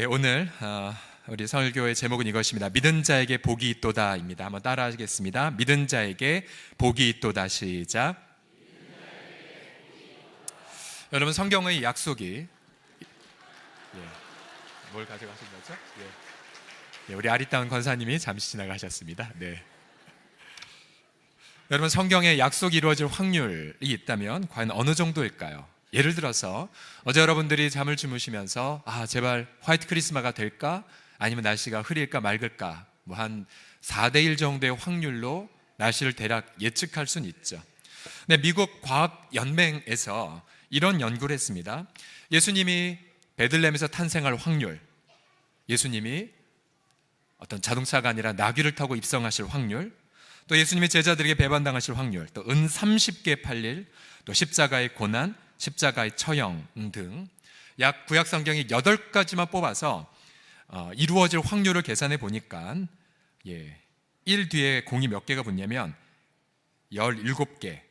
오늘 우리 서울교회 제목은 이것입니다. 믿은 자에게 복이 있도다입니다. 한번 따라하겠습니다. 믿은 자에게 복이 있도다. 시작. 여러분, 성경의 약속이 뭘 가져가신 거죠? 우리 아리따운 권사님이 잠시 지나가셨습니다. 여러분, 성경에 약속이 이루어질 확률이 있다면 과연 어느 정도일까요? 예를 들어서 어제 여러분들이 잠을 주무시면서 제발 화이트 크리스마스가 될까? 아니면 날씨가 흐릴까 맑을까? 한 4대1 정도의 확률로 날씨를 대략 예측할 수는 있죠. 미국 과학연맹에서 이런 연구를 했습니다. 예수님이 베들레헴에서 탄생할 확률, 예수님이 어떤 자동차가 아니라 나귀를 타고 입성하실 확률, 또 예수님의 제자들에게 배반당하실 확률, 또 은 30개 팔릴, 또 십자가의 고난, 십자가의 처형 등 약 구약 성경이 8가지만 뽑아서 이루어질 확률을 계산해 보니까 1 뒤에 공이 몇 개가 붙냐면 17개,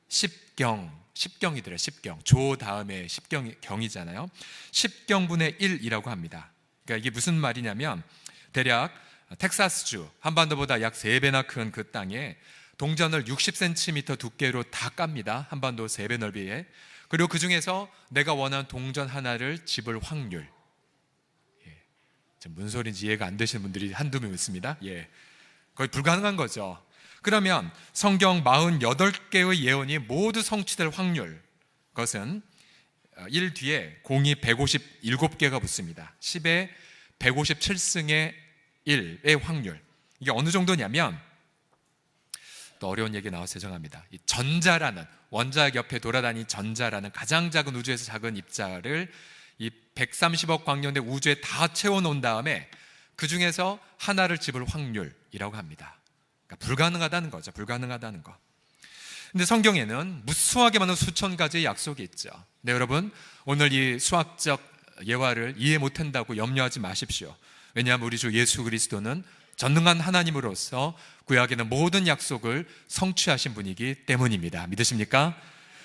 10경이더래요. 10경, 조 다음에 10경이잖아요. 10경분의 1이라고 합니다. 그러니까 이게 무슨 말이냐면 대략 텍사스주 한반도보다 약 3배나 큰 그 땅에 동전을 60cm 두께로 다 깝니다. 한반도 3배 넓이에. 그리고 그 중에서 내가 원하는 동전 하나를 집을 확률, 무슨 소리인지 이해가 안 되시는 분들이 한두 명 있습니다. 거의 불가능한 거죠. 그러면 성경 48개의 예언이 모두 성취될 확률, 그것은 1 뒤에 공이 157개가 붙습니다. 10의 157승의 1의 확률. 이게 어느 정도냐면, 또 어려운 얘기 나와서 죄송합니다. 이 전자라는, 원자핵 옆에 돌아다니는 전자라는 가장 작은 우주에서 작은 입자를 이 130억 광년대 우주에 다 채워놓은 다음에 그 중에서 하나를 집을 확률이라고 합니다. 그러니까 불가능하다는 거죠. 불가능하다는 거. 근데 성경에는 무수하게 많은 수천 가지의 약속이 있죠. 여러분, 오늘 이 수학적 예화를 이해 못한다고 염려하지 마십시오. 왜냐하면 우리 주 예수 그리스도는 전능한 하나님으로서 구약에는 모든 약속을 성취하신 분이기 때문입니다. 믿으십니까?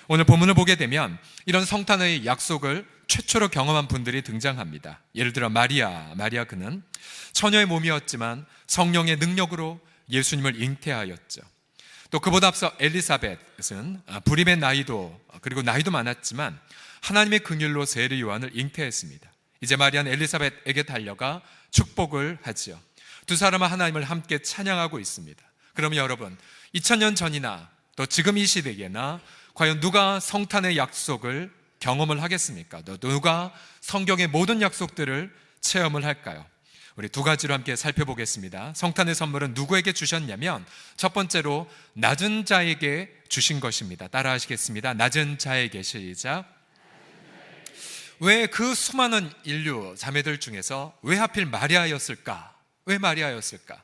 오늘 본문을 보게 되면 이런 성탄의 약속을 최초로 경험한 분들이 등장합니다. 예를 들어 마리아 그는 처녀의 몸이었지만 성령의 능력으로 예수님을 잉태하였죠. 또 그보다 앞서 엘리사벳은 불임의 나이도 그리고 나이도 많았지만 하나님의 긍휼로 세례 요한을 잉태했습니다. 이제 마리아는 엘리사벳에게 달려가 축복을 하지요. 두 사람은 하나님을 함께 찬양하고 있습니다. 그러면 여러분, 2000년 전이나 또 지금 이 시대에나 과연 누가 성탄의 약속을 경험을 하겠습니까? 또 누가 성경의 모든 약속들을 체험을 할까요? 우리 두 가지로 함께 살펴보겠습니다. 성탄의 선물은 누구에게 주셨냐면 첫 번째로 낮은 자에게 주신 것입니다. 따라하시겠습니다. 낮은 자에게. 시작. 왜 그 수많은 인류 자매들 중에서 왜 하필 마리아였을까? 왜 마리아였을까?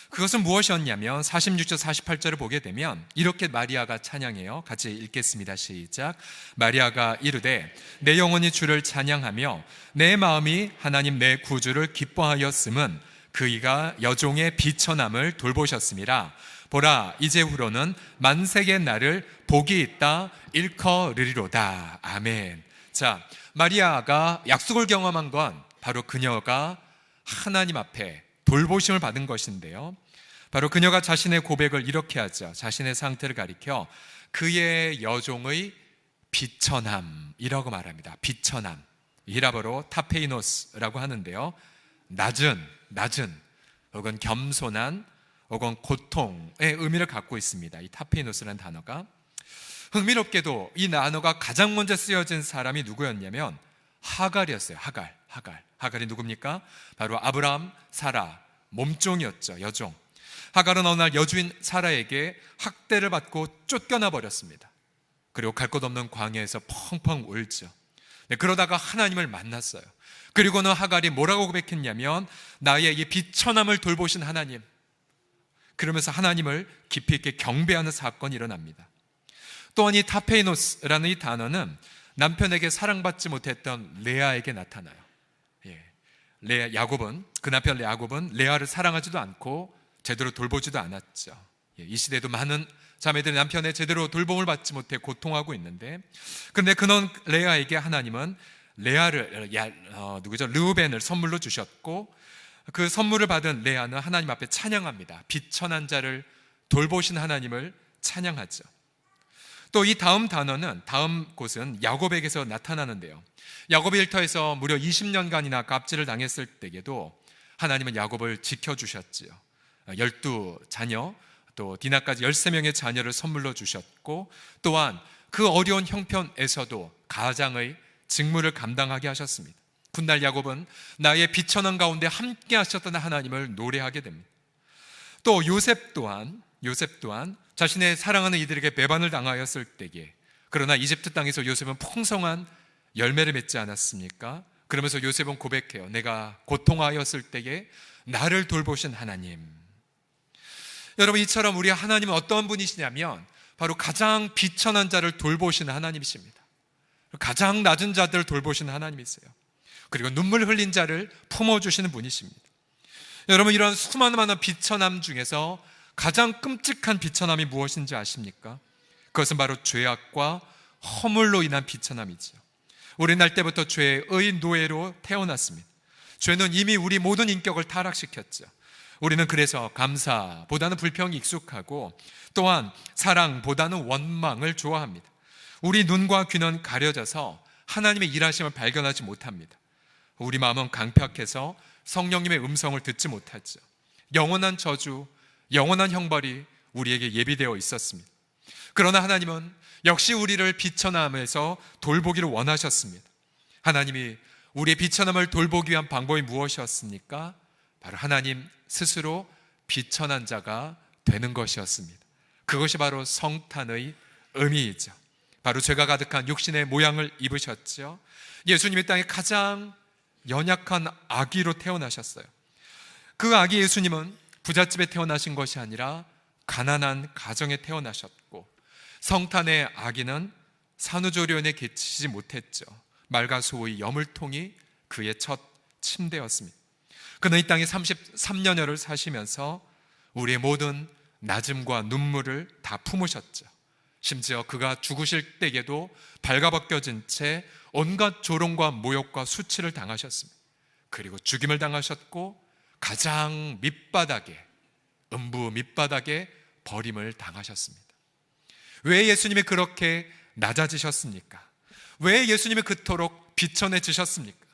그것은 무엇이었냐면 46절 48절을 보게 되면 이렇게 마리아가 찬양해요. 같이 읽겠습니다. 시작. 마리아가 이르되 내 영혼이 주를 찬양하며 내 마음이 하나님 내 구주를 기뻐하였음은 그이가 여종의 비천함을 돌보셨음이라. 보라, 이제후로는 만세의 날을 복이 있다 일컬으리로다. 아멘. 자, 마리아가 약속을 경험한 건 바로 그녀가 하나님 앞에 돌보심을 받은 것인데요, 바로 그녀가 자신의 고백을 이렇게 하죠. 자신의 상태를 가리켜 그의 여종의 비천함이라고 말합니다. 비천함, 히라보로 타페이노스라고 하는데요, 낮은 혹은 겸손한 혹은 고통의 의미를 갖고 있습니다. 이 타페이노스라는 단어가. 흥미롭게도 이 단어가 가장 먼저 쓰여진 사람이 누구였냐면 하갈이었어요. 하갈이 누굽니까? 바로 아브라함, 사라 몸종이었죠. 여종. 하갈은 어느 날 여주인 사라에게 학대를 받고 쫓겨나 버렸습니다. 그리고 갈 곳 없는 광야에서 펑펑 울죠. 그러다가 하나님을 만났어요. 그리고는 하갈이 뭐라고 고백했냐면 나의 이 비천함을 돌보신 하나님, 그러면서 하나님을 깊이 있게 경배하는 사건이 일어납니다. 또한 이 타페이노스라는 이 단어는 남편에게 사랑받지 못했던 레아에게 나타나요. 그 남편 야곱은 레아를 사랑하지도 않고 제대로 돌보지도 않았죠. 이 시대도 많은 자매들이 남편의 제대로 돌봄을 받지 못해 고통하고 있는데, 그런데 그는 레아에게 하나님은 르우벤을 선물로 주셨고, 그 선물을 받은 레아는 하나님 앞에 찬양합니다. 비천한 자를 돌보신 하나님을 찬양하죠. 또 이 다음 단어는, 다음 곳은 야곱에게서 나타나는데요. 야곱의 일터에서 무려 20년간이나 갑질을 당했을 때에도 하나님은 야곱을 지켜주셨지요. 12자녀, 또 디나까지 13명의 자녀를 선물로 주셨고, 또한 그 어려운 형편에서도 가장의 직무를 감당하게 하셨습니다. 훗날 야곱은 나의 비천한 가운데 함께 하셨던 하나님을 노래하게 됩니다. 또 요셉 또한 자신의 사랑하는 이들에게 배반을 당하였을 때에, 그러나 이집트 땅에서 요셉은 풍성한 열매를 맺지 않았습니까? 그러면서 요셉은 고백해요. 내가 고통하였을 때에 나를 돌보신 하나님. 여러분, 이처럼 우리 하나님은 어떤 분이시냐면 바로 가장 비천한 자를 돌보시는 하나님이십니다. 가장 낮은 자들을 돌보시는 하나님이세요. 그리고 눈물 흘린 자를 품어주시는 분이십니다. 여러분, 이런 수많은 비천함 중에서 가장 끔찍한 비천함이 무엇인지 아십니까? 그것은 바로 죄악과 허물로 인한 비천함이죠. 우리 날 때부터 죄의 노예로 태어났습니다. 죄는 이미 우리 모든 인격을 타락시켰죠. 우리는 그래서 감사보다는 불평이 익숙하고, 또한 사랑보다는 원망을 좋아합니다. 우리 눈과 귀는 가려져서 하나님의 일하심을 발견하지 못합니다. 우리 마음은 강팍해서 성령님의 음성을 듣지 못하죠. 영원한 저주, 영원한 형벌이 우리에게 예비되어 있었습니다. 그러나 하나님은 역시 우리를 비천함에서 돌보기를 원하셨습니다. 하나님이 우리의 비천함을 돌보기 위한 방법이 무엇이었습니까? 바로 하나님 스스로 비천한 자가 되는 것이었습니다. 그것이 바로 성탄의 의미이죠. 바로 죄가 가득한 육신의 모양을 입으셨죠. 예수님이 땅에 가장 연약한 아기로 태어나셨어요. 그 아기 예수님은 부잣집에 태어나신 것이 아니라 가난한 가정에 태어나셨고, 성탄의 아기는 산후조리원에 계시지 못했죠. 말과 소의 여물통이 그의 첫 침대였습니다. 그는 이 땅에 33년여를 사시면서 우리의 모든 낮음과 눈물을 다 품으셨죠. 심지어 그가 죽으실 때에도 발가벗겨진 채 온갖 조롱과 모욕과 수치를 당하셨습니다. 그리고 죽임을 당하셨고, 가장 밑바닥에, 음부 밑바닥에 버림을 당하셨습니다. 왜 예수님이 그렇게 낮아지셨습니까? 왜 예수님이 그토록 비천해지셨습니까?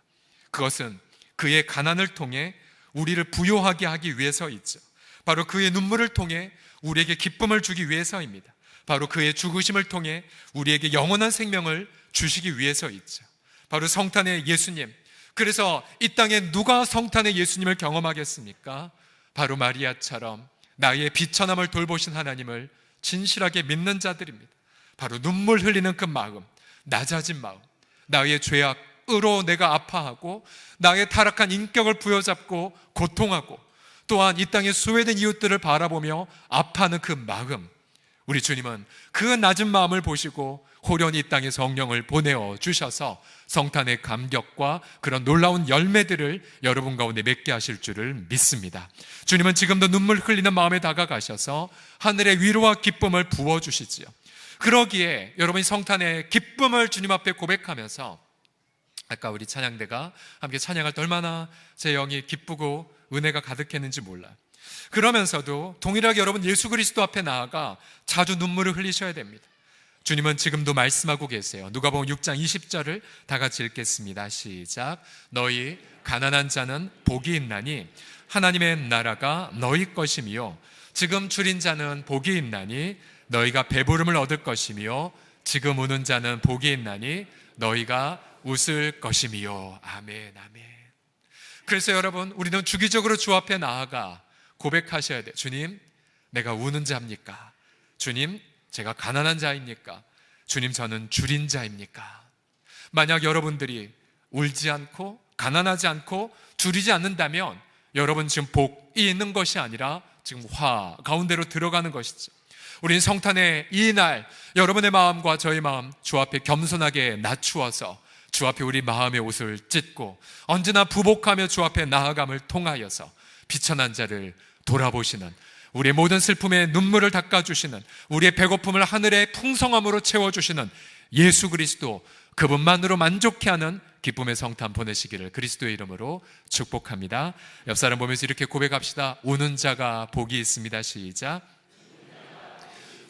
그것은 그의 가난을 통해 우리를 부요하게 하기 위해서이죠. 바로 그의 눈물을 통해 우리에게 기쁨을 주기 위해서입니다. 바로 그의 죽으심을 통해 우리에게 영원한 생명을 주시기 위해서이죠. 바로 성탄의 예수님. 그래서 이 땅에 누가 성탄의 예수님을 경험하겠습니까? 바로 마리아처럼 나의 비천함을 돌보신 하나님을 진실하게 믿는 자들입니다. 바로 눈물 흘리는 그 마음, 낮아진 마음, 나의 죄악으로 내가 아파하고 나의 타락한 인격을 부여잡고 고통하고, 또한 이 땅의 소외된 이웃들을 바라보며 아파하는 그 마음, 우리 주님은 그 낮은 마음을 보시고 호련히 이 땅에 성령을 보내어 주셔서 성탄의 감격과 그런 놀라운 열매들을 여러분 가운데 맺게 하실 줄을 믿습니다. 주님은 지금도 눈물 흘리는 마음에 다가가셔서 하늘의 위로와 기쁨을 부어주시지요. 그러기에 여러분이 성탄의 기쁨을 주님 앞에 고백하면서, 아까 우리 찬양대가 함께 찬양할 때 얼마나 제 영이 기쁘고 은혜가 가득했는지 몰라요. 그러면서도 동일하게 여러분 예수 그리스도 앞에 나아가 자주 눈물을 흘리셔야 됩니다. 주님은 지금도 말씀하고 계세요. 누가복음 6장 20절을 다 같이 읽겠습니다. 시작. 너희 가난한 자는 복이 있나니 하나님의 나라가 너희 것이며, 지금 줄인 자는 복이 있나니 너희가 배부름을 얻을 것이며, 지금 우는 자는 복이 있나니 너희가 웃을 것이며. 아멘, 아멘. 그래서 여러분, 우리는 주기적으로 주 앞에 나아가 고백하셔야 돼요. 주님, 내가 우는 자입니까? 주님, 제가 가난한 자입니까? 주님, 저는 줄인 자입니까? 만약 여러분들이 울지 않고 가난하지 않고 줄이지 않는다면 여러분 지금 복이 있는 것이 아니라 지금 화 가운데로 들어가는 것이죠. 우리는 성탄의 이 날 여러분의 마음과 저의 마음 주 앞에 겸손하게 낮추어서 주 앞에 우리 마음의 옷을 찢고 언제나 부복하며 주 앞에 나아감을 통하여서 비천한 자를 돌아보시는, 우리의 모든 슬픔에 눈물을 닦아주시는, 우리의 배고픔을 하늘의 풍성함으로 채워주시는 예수 그리스도 그분만으로 만족해하는 기쁨의 성탄 보내시기를 그리스도의 이름으로 축복합니다. 옆 사람 보면서 이렇게 고백합시다. 우는 자가 복이 있습니다. 시작.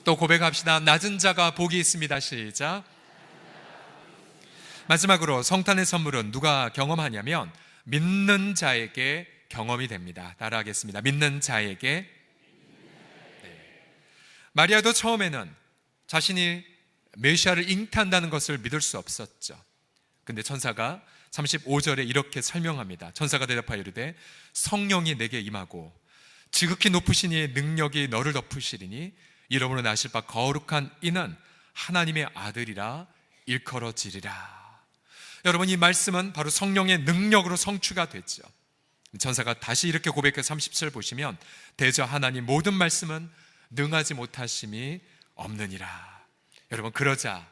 또 고백합시다. 낮은 자가 복이 있습니다. 시작. 마지막으로 성탄의 선물은 누가 경험하냐면 믿는 자에게 경험이 됩니다. 따라하겠습니다. 믿는 자에게. 마리아도 처음에는 자신이 메시아를 잉태한다는 것을 믿을 수 없었죠. 근데 천사가 35절에 이렇게 설명합니다. 천사가 대답하여 이르되 성령이 내게 임하고 지극히 높으신 이의 능력이 너를 덮으시리니 이름으로 나실 바 거룩한 이는 하나님의 아들이라 일컬어지리라. 여러분, 이 말씀은 바로 성령의 능력으로 성취가 됐죠. 천사가 다시 이렇게 고백해 30절 보시면 대저 하나님 모든 말씀은 능하지 못하심이 없느니라. 여러분, 그러자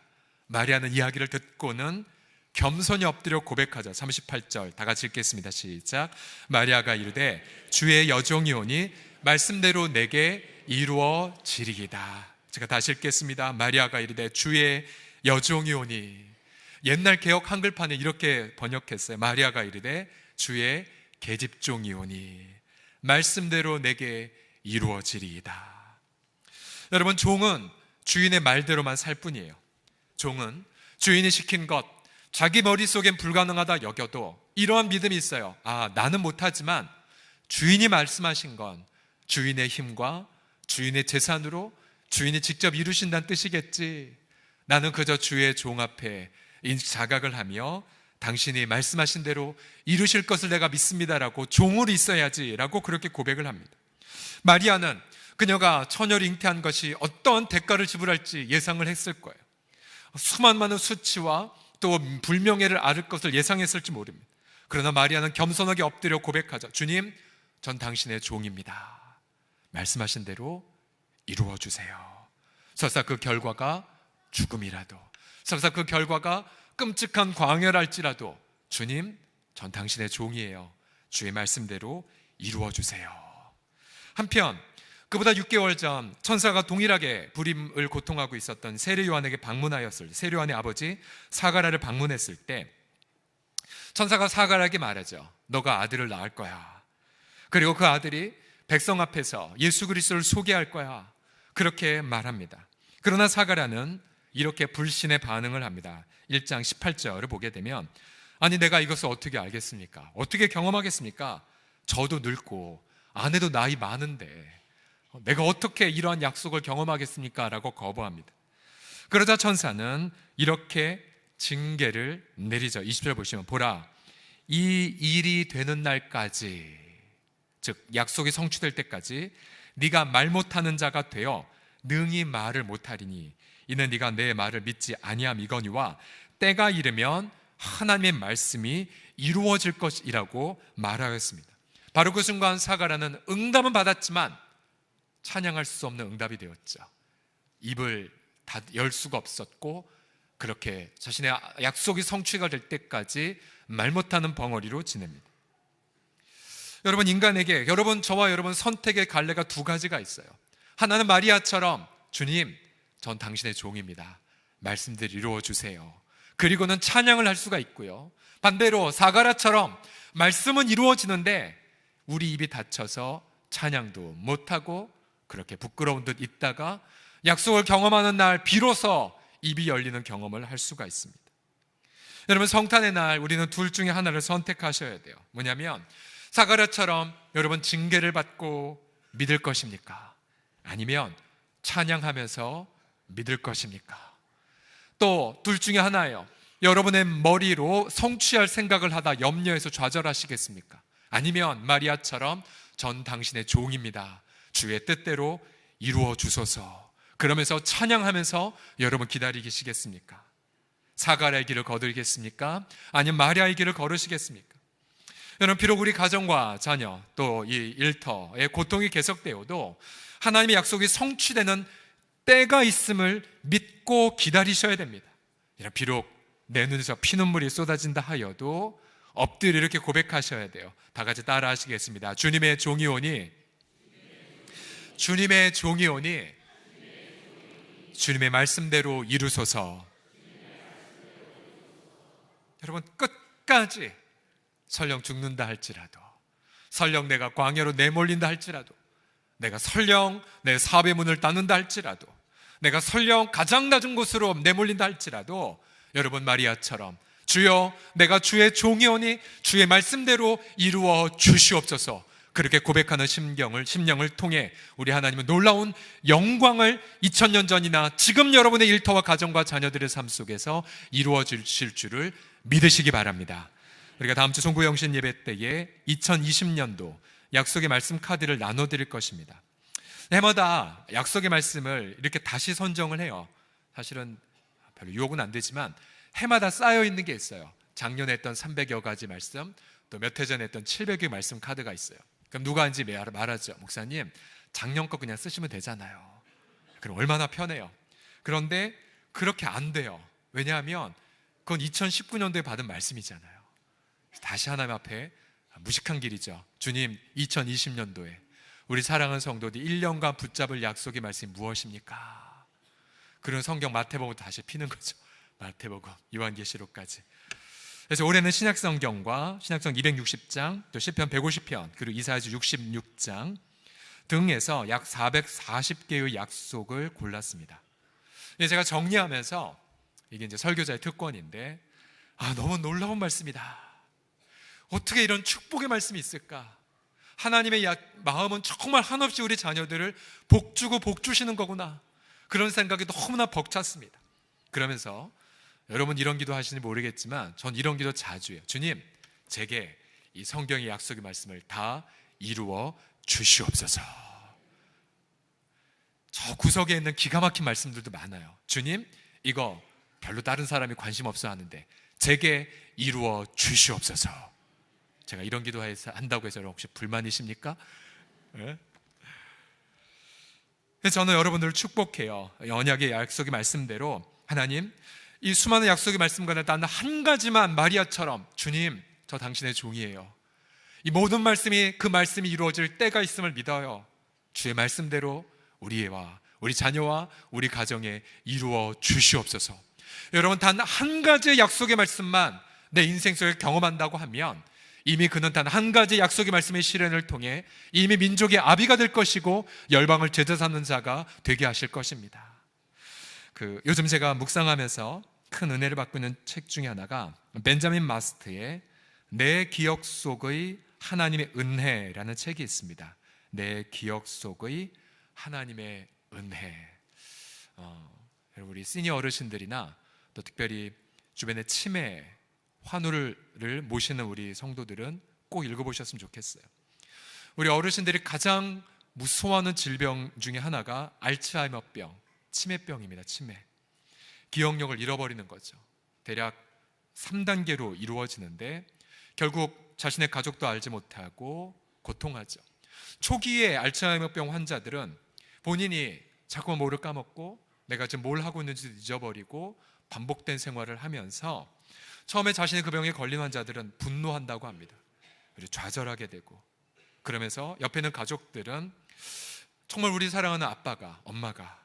마리아는 이야기를 듣고는 겸손히 엎드려 고백하자. 38절 다 같이 읽겠습니다. 시작. 마리아가 이르되 주의 여종이오니 말씀대로 내게 이루어지리이다. 제가 다시 읽겠습니다. 마리아가 이르되 주의 여종이오니. 옛날 개역 한글판에 이렇게 번역했어요. 마리아가 이르되 주의 계집종이오니 말씀대로 내게 이루어지리이다. 여러분, 종은 주인의 말대로만 살 뿐이에요. 종은 주인이 시킨 것, 자기 머릿속엔 불가능하다 여겨도 이러한 믿음이 있어요. 나는 못하지만 주인이 말씀하신 건 주인의 힘과 주인의 재산으로 주인이 직접 이루신다는 뜻이겠지. 나는 그저 주의 종 앞에 자각을 하며 당신이 말씀하신 대로 이루실 것을 내가 믿습니다라고 종으로 있어야지 라고 그렇게 고백을 합니다. 마리아는 그녀가 처녀를 잉태한 것이 어떤 대가를 지불할지 예상을 했을 거예요. 수많은 수치와 또 불명예를 앓을 것을 예상했을지 모릅니다. 그러나 마리아는 겸손하게 엎드려 고백하죠. 주님, 전 당신의 종입니다. 말씀하신 대로 이루어 주세요. 설사 그 결과가 죽음이라도, 설사 그 결과가 끔찍한 광야랄지라도 주님, 전 당신의 종이에요. 주의 말씀대로 이루어 주세요. 한편 그보다 6개월 전 천사가 동일하게 불임을 고통하고 있었던 세례 요한에게 방문하였을, 세례 요한의 아버지 사가랴를 방문했을 때 천사가 사가랴에게 말하죠. 너가 아들을 낳을 거야. 그리고 그 아들이 백성 앞에서 예수 그리스도를 소개할 거야. 그렇게 말합니다. 그러나 사가랴는 이렇게 불신의 반응을 합니다. 1장 18절을 보게 되면 아니 내가 이것을 어떻게 알겠습니까? 어떻게 경험하겠습니까? 저도 늙고 아내도 나이 많은데 내가 어떻게 이러한 약속을 경험하겠습니까? 라고 거부합니다. 그러자 천사는 이렇게 징계를 내리죠. 20절 보시면 보라, 이 일이 되는 날까지, 즉 약속이 성취될 때까지 네가 말 못하는 자가 되어 능히 말을 못하리니 이는 네가 내 말을 믿지 아니함이거니와 때가 이르면 하나님의 말씀이 이루어질 것이라고 말하였습니다. 바로 그 순간 사가랴는 응답은 받았지만 찬양할 수 없는 응답이 되었죠. 입을 다 열 수가 없었고 그렇게 자신의 약속이 성취가 될 때까지 말 못하는 벙어리로 지냅니다. 여러분, 인간에게, 여러분, 저와 여러분 선택의 갈래가 두 가지가 있어요. 하나는 마리아처럼 주님, 전 당신의 종입니다. 말씀대로 이루어 주세요. 그리고는 찬양을 할 수가 있고요. 반대로 사가랴처럼 말씀은 이루어지는데 우리 입이 닫혀서 찬양도 못하고 그렇게 부끄러운 듯 있다가 약속을 경험하는 날 비로소 입이 열리는 경험을 할 수가 있습니다. 여러분, 성탄의 날 우리는 둘 중에 하나를 선택하셔야 돼요. 뭐냐면 사가랴처럼 여러분 징계를 받고 믿을 것입니까? 아니면 찬양하면서 믿을 것입니까? 또 둘 중에 하나예요. 여러분의 머리로 성취할 생각을 하다 염려해서 좌절하시겠습니까? 아니면 마리아처럼 전 당신의 종입니다. 주의 뜻대로 이루어 주소서. 그러면서 찬양하면서 여러분 기다리시겠습니까? 사가랴의 길을 거두겠습니까? 아니면 마리아의 길을 걸으시겠습니까? 여러분, 비록 우리 가정과 자녀 또 이 일터의 고통이 계속되어도 하나님의 약속이 성취되는 때가 있음을 믿고 기다리셔야 됩니다. 비록 내 눈에서 피눈물이 쏟아진다 하여도 엎드려 이렇게 고백하셔야 돼요. 다 같이 따라 하시겠습니다. 주님의 종이 오니, 주님의 종이 오니 주님의 말씀대로 이루소서. 여러분, 끝까지 설령 죽는다 할지라도, 설령 내가 광야로 내몰린다 할지라도, 내가 설령 내 사업의 문을 닫는다 할지라도, 내가 설령 가장 낮은 곳으로 내몰린다 할지라도, 여러분, 마리아처럼 주여 내가 주의 종이오니 주의 말씀대로 이루어 주시옵소서, 그렇게 고백하는 심령을 통해 우리 하나님은 놀라운 영광을 2000년 전이나 지금 여러분의 일터와 가정과 자녀들의 삶 속에서 이루어 주실 줄을 믿으시기 바랍니다. 우리가 다음 주 송구영신 예배 때에 2020년도 약속의 말씀 카드를 나눠드릴 것입니다. 해마다 약속의 말씀을 이렇게 다시 선정을 해요. 사실은 별로 유혹은 안 되지만 해마다 쌓여 있는 게 있어요. 작년에 했던 300여 가지 말씀, 또 몇 해 전에 했던 700여 말씀 카드가 있어요. 그럼 누가 하는지 말하죠. 목사님, 작년 거 그냥 쓰시면 되잖아요. 그럼 얼마나 편해요. 그런데 그렇게 안 돼요. 왜냐하면 그건 2019년도에 받은 말씀이잖아요. 다시 하나님 앞에 무식한 길이죠. 주님, 2020년도에 우리 사랑하는 성도들이 1년간 붙잡을 약속의 말씀이 무엇입니까? 그런 성경 마태복음 다시 피는 거죠. 마태복음, 요한계시록까지. 그래서 올해는 신약성경과 신약성 260장, 또 시편 150편, 그리고 이사야서 66장 등에서 약 440개의 약속을 골랐습니다. 제가 정리하면서, 이게 이제 설교자의 특권인데, 너무 놀라운 말씀이다. 어떻게 이런 축복의 말씀이 있을까? 하나님의 마음은 정말 한없이 우리 자녀들을 복주고 복주시는 거구나. 그런 생각이 너무나 벅찼습니다. 그러면서 여러분 이런 기도 하시는지 모르겠지만 전 이런 기도 자주 해요. 주님, 제게 이 성경의 약속의 말씀을 다 이루어 주시옵소서. 저 구석에 있는 기가 막힌 말씀들도 많아요. 주님, 이거 별로 다른 사람이 관심 없어 하는데 제게 이루어 주시옵소서. 제가 이런 기도 한다고 해서 혹시 불만이십니까? 네? 그래서 저는 여러분들을 축복해요. 언약의 약속의 말씀대로 하나님, 이 수많은 약속의 말씀 가운데 단 한 가지만 마리아처럼, 주님, 저 당신의 종이에요. 이 모든 말씀이, 그 말씀이 이루어질 때가 있음을 믿어요. 주의 말씀대로 우리와 우리 자녀와 우리 가정에 이루어 주시옵소서. 여러분, 단 한 가지의 약속의 말씀만 내 인생 속에 경험한다고 하면 이미 그는 단 한 가지 약속의 말씀의 실현을 통해 이미 민족의 아비가 될 것이고 열방을 제자 삼는 자가 되게 하실 것입니다. 요즘 제가 묵상하면서 큰 은혜를 받고 있는 책 중에 하나가 벤자민 마스트의 내 기억 속의 하나님의 은혜라는 책이 있습니다. 내 기억 속의 하나님의 은혜. 우리 시니어 어르신들이나 또 특별히 주변에 치매, 환우를 모시는 우리 성도들은 꼭 읽어보셨으면 좋겠어요. 우리 어르신들이 가장 무서워하는 질병 중에 하나가 알츠하이머병, 치매병입니다. 치매. 기억력을 잃어버리는 거죠. 대략 3단계로 이루어지는데 결국 자신의 가족도 알지 못하고 고통하죠. 초기에 알츠하이머병 환자들은 본인이 자꾸 뭐를 까먹고 내가 지금 뭘 하고 있는지도 잊어버리고 반복된 생활을 하면서 처음에 자신이 그 병에 걸린 환자들은 분노한다고 합니다. 그리고 좌절하게 되고, 그러면서 옆에 있는 가족들은 정말 우리 사랑하는 아빠가, 엄마가,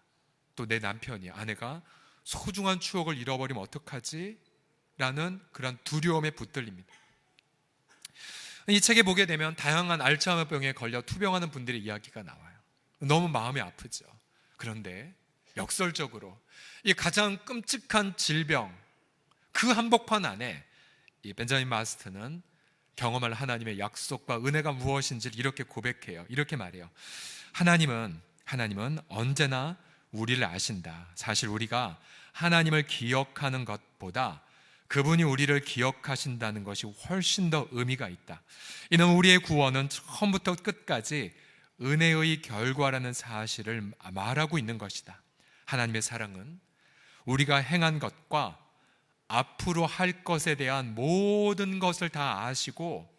또 내 남편이, 아내가 소중한 추억을 잃어버리면 어떡하지? 라는 그런 두려움에 붙들립니다. 이 책에 보게 되면 다양한 알츠하이머병에 걸려 투병하는 분들의 이야기가 나와요. 너무 마음이 아프죠. 그런데 역설적으로 이 가장 끔찍한 질병, 그 한복판 안에 이 벤자민 마스트는 경험할 하나님의 약속과 은혜가 무엇인지를 이렇게 고백해요. 이렇게 말해요. 하나님은 언제나 우리를 아신다. 사실 우리가 하나님을 기억하는 것보다 그분이 우리를 기억하신다는 것이 훨씬 더 의미가 있다. 이는 우리의 구원은 처음부터 끝까지 은혜의 결과라는 사실을 말하고 있는 것이다. 하나님의 사랑은 우리가 행한 것과 앞으로 할 것에 대한 모든 것을 다 아시고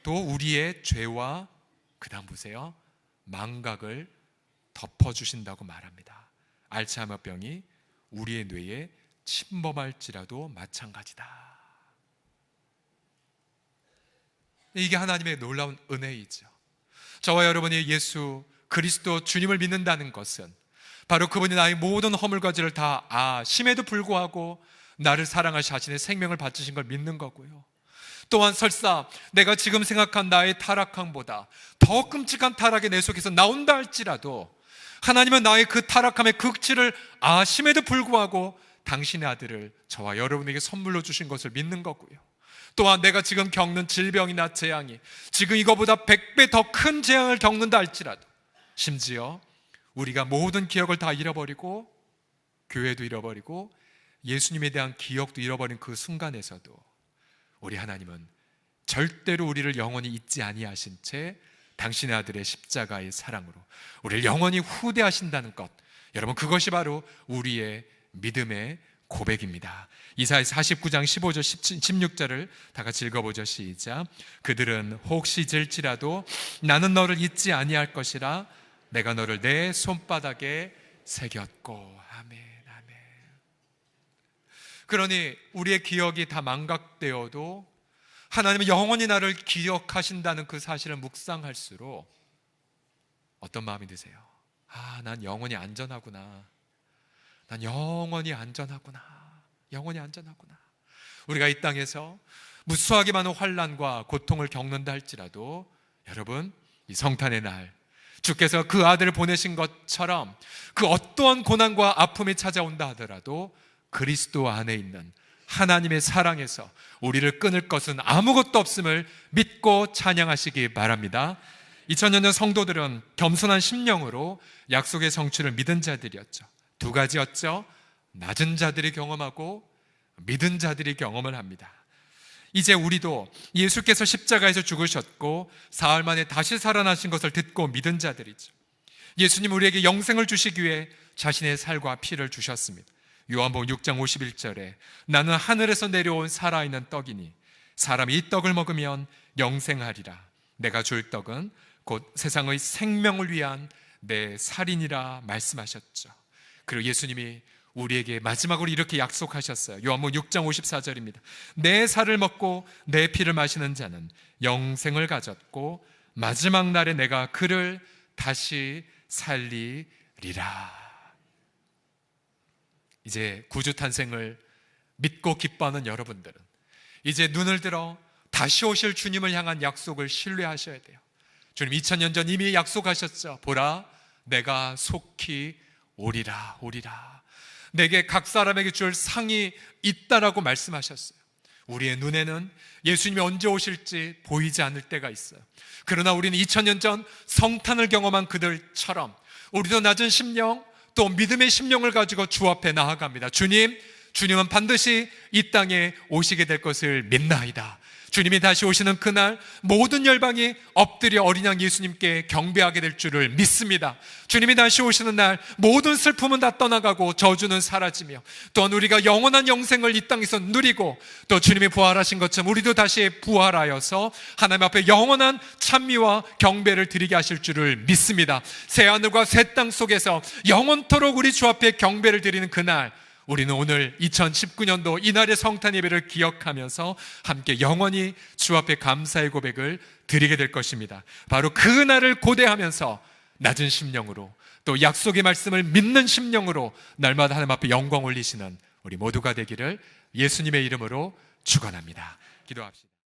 또 우리의 죄와, 그 다음 보세요, 망각을 덮어주신다고 말합니다. 알츠하이머병이 우리의 뇌에 침범할지라도 마찬가지다. 이게 하나님의 놀라운 은혜이죠. 저와 여러분이 예수 그리스도 주님을 믿는다는 것은 바로 그분이 나의 모든 허물과지를 다 아심에도 불구하고 나를 사랑하시 자신의 생명을 바치신 걸 믿는 거고요. 또한 설사 내가 지금 생각한 나의 타락함보다 더 끔찍한 타락이 내 속에서 나온다 할지라도 하나님은 나의 그 타락함의 극치를 아심에도 불구하고 당신의 아들을 저와 여러분에게 선물로 주신 것을 믿는 거고요. 또한 내가 지금 겪는 질병이나 재앙이 지금 이거보다 100배 더 큰 재앙을 겪는다 할지라도, 심지어 우리가 모든 기억을 다 잃어버리고 교회도 잃어버리고 예수님에 대한 기억도 잃어버린 그 순간에서도 우리 하나님은 절대로 우리를 영원히 잊지 아니하신 채 당신의 아들의 십자가의 사랑으로 우리를 영원히 후대하신다는 것, 여러분, 그것이 바로 우리의 믿음의 고백입니다. 이사야 49장 15절 16절을 다 같이 읽어보죠. 시작. 그들은 혹시 잊을지라도 나는 너를 잊지 아니할 것이라 내가 너를 내 손바닥에 새겼고. 아멘, 아멘. 그러니 우리의 기억이 다 망각되어도 하나님은 영원히 나를 기억하신다는 그 사실을 묵상할수록 어떤 마음이 드세요? 아, 난 영원히 안전하구나. 난 영원히 안전하구나. 영원히 안전하구나. 우리가 이 땅에서 무수하게 많은 환난과 고통을 겪는다 할지라도 여러분, 이 성탄의 날 주께서 그 아들을 보내신 것처럼 그 어떠한 고난과 아픔이 찾아온다 하더라도 그리스도 안에 있는 하나님의 사랑에서 우리를 끊을 것은 아무것도 없음을 믿고 찬양하시기 바랍니다. 2000년 전 성도들은 겸손한 심령으로 약속의 성취를 믿은 자들이었죠. 두 가지였죠. 낮은 자들이 경험하고 믿은 자들이 경험을 합니다. 이제 우리도 예수께서 십자가에서 죽으셨고 사흘 만에 다시 살아나신 것을 듣고 믿은 자들이죠. 예수님 우리에게 영생을 주시기 위해 자신의 살과 피를 주셨습니다. 요한복음 6장 51절에 나는 하늘에서 내려온 살아있는 떡이니 사람이 이 떡을 먹으면 영생하리라. 내가 줄 떡은 곧 세상의 생명을 위한 내 살이니라 말씀하셨죠. 그리고 예수님이 우리에게 마지막으로 이렇게 약속하셨어요. 요한복음 6장 54절입니다. 내 살을 먹고 내 피를 마시는 자는 영생을 가졌고 마지막 날에 내가 그를 다시 살리리라. 이제 구주 탄생을 믿고 기뻐하는 여러분들은 이제 눈을 들어 다시 오실 주님을 향한 약속을 신뢰하셔야 돼요. 주님 2000년 전 이미 약속하셨죠. 보라, 내가 속히 오리라, 오리라. 내게 각 사람에게 줄 상이 있다라고 말씀하셨어요. 우리의 눈에는 예수님이 언제 오실지 보이지 않을 때가 있어요. 그러나 우리는 2000년 전 성탄을 경험한 그들처럼 우리도 낮은 심령, 또 믿음의 심령을 가지고 주 앞에 나아갑니다. 주님은 반드시 이 땅에 오시게 될 것을 믿나이다. 주님이 다시 오시는 그날 모든 열방이 엎드려 어린 양 예수님께 경배하게 될 줄을 믿습니다. 주님이 다시 오시는 날 모든 슬픔은 다 떠나가고 저주는 사라지며 또한 우리가 영원한 영생을 이 땅에서 누리고 또 주님이 부활하신 것처럼 우리도 다시 부활하여서 하나님 앞에 영원한 찬미와 경배를 드리게 하실 줄을 믿습니다. 새하늘과 새 땅 속에서 영원토록 우리 주 앞에 경배를 드리는 그날, 우리는 오늘 2019년도 이날의 성탄 예배를 기억하면서 함께 영원히 주 앞에 감사의 고백을 드리게 될 것입니다. 바로 그 날을 고대하면서 낮은 심령으로 또 약속의 말씀을 믿는 심령으로 날마다 하나님 앞에 영광 올리시는 우리 모두가 되기를 예수님의 이름으로 축원합니다. 기도합시다.